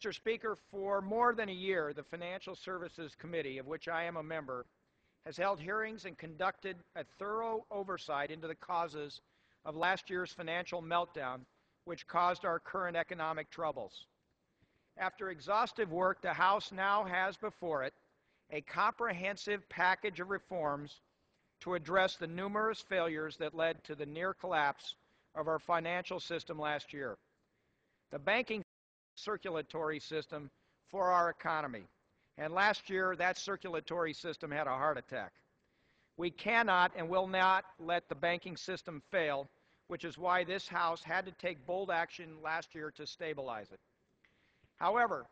Mr. Speaker, for more than a year, the Financial Services Committee, of which I am a member, has held hearings and conducted a thorough oversight into the causes of last year's financial meltdown, which caused our current economic troubles. After exhaustive work, the House now has before it a comprehensive package of reforms to address the numerous failures that led to the near collapse of our financial system last year. The banking circulatory system for our economy. And last year, that circulatory system had a heart attack. We cannot and will not let the banking system fail, which is why this House had to take bold action last year to stabilize it. However,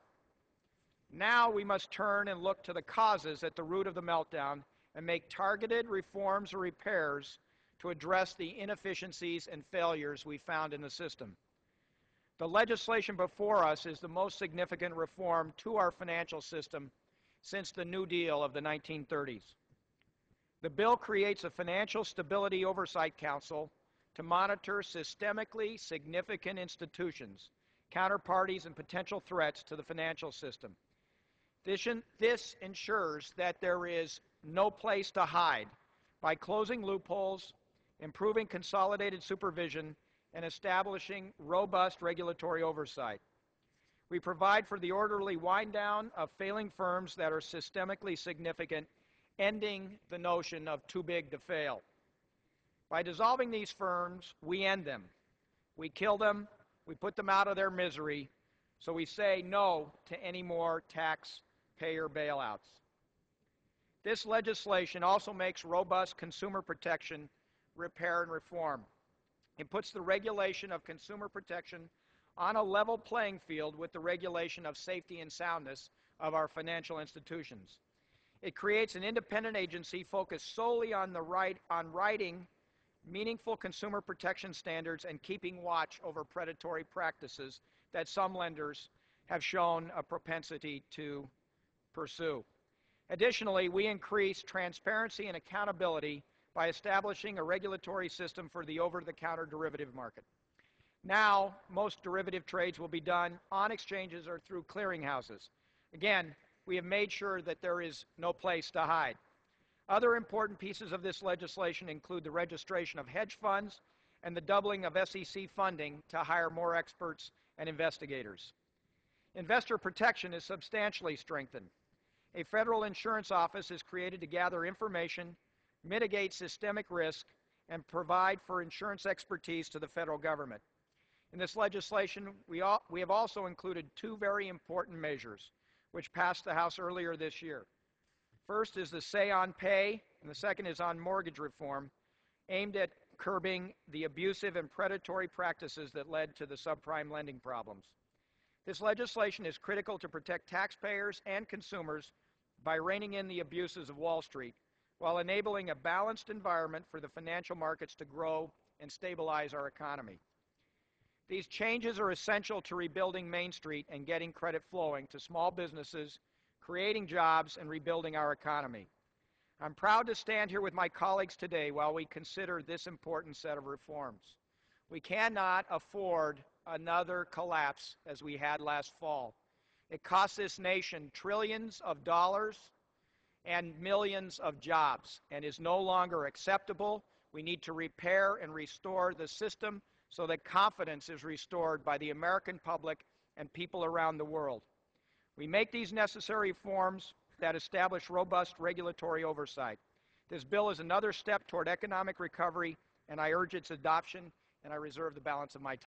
now we must turn and look to the causes at the root of the meltdown and make targeted reforms or repairs to address the inefficiencies and failures we found in the system. The legislation before us is the most significant reform to our financial system since the New Deal of the 1930s. The bill creates a Financial Stability Oversight Council to monitor systemically significant institutions, counterparties, and potential threats to the financial system. This ensures that there is no place to hide by closing loopholes, improving consolidated supervision, and establishing robust regulatory oversight. We provide for the orderly wind-down of failing firms that are systemically significant, ending the notion of too big to fail. By dissolving these firms, we end them. We kill them, we put them out of their misery, so we say no to any more taxpayer bailouts. This legislation also makes robust consumer protection, repair, and reform. It puts the regulation of consumer protection on a level playing field with the regulation of safety and soundness of our financial institutions. It creates an independent agency focused solely on writing meaningful consumer protection standards and keeping watch over predatory practices that some lenders have shown a propensity to pursue. Additionally, we increase transparency and accountability by establishing a regulatory system for the over-the-counter derivative market. Now, most derivative trades will be done on exchanges or through clearinghouses. Again, we have made sure that there is no place to hide. Other important pieces of this legislation include the registration of hedge funds and the doubling of SEC funding to hire more experts and investigators. Investor protection is substantially strengthened. A federal insurance office is created to gather information, mitigate systemic risk, and provide for insurance expertise to the federal government. In this legislation, we have also included two very important measures which passed the House earlier this year. First is the Say on Pay, and the second is on mortgage reform, aimed at curbing the abusive and predatory practices that led to the subprime lending problems. This legislation is critical to protect taxpayers and consumers by reining in the abuses of Wall Street, while enabling a balanced environment for the financial markets to grow and stabilize our economy. These changes are essential to rebuilding Main Street and getting credit flowing to small businesses, creating jobs, and rebuilding our economy. I'm proud to stand here with my colleagues today while we consider this important set of reforms. We cannot afford another collapse as we had last fall. It cost this nation trillions of dollars and millions of jobs and is no longer acceptable. We need to repair and restore the system so that confidence is restored by the American public and people around the world. We make these necessary reforms that establish robust regulatory oversight. This bill is another step toward economic recovery, and I urge its adoption, and I reserve the balance of my time.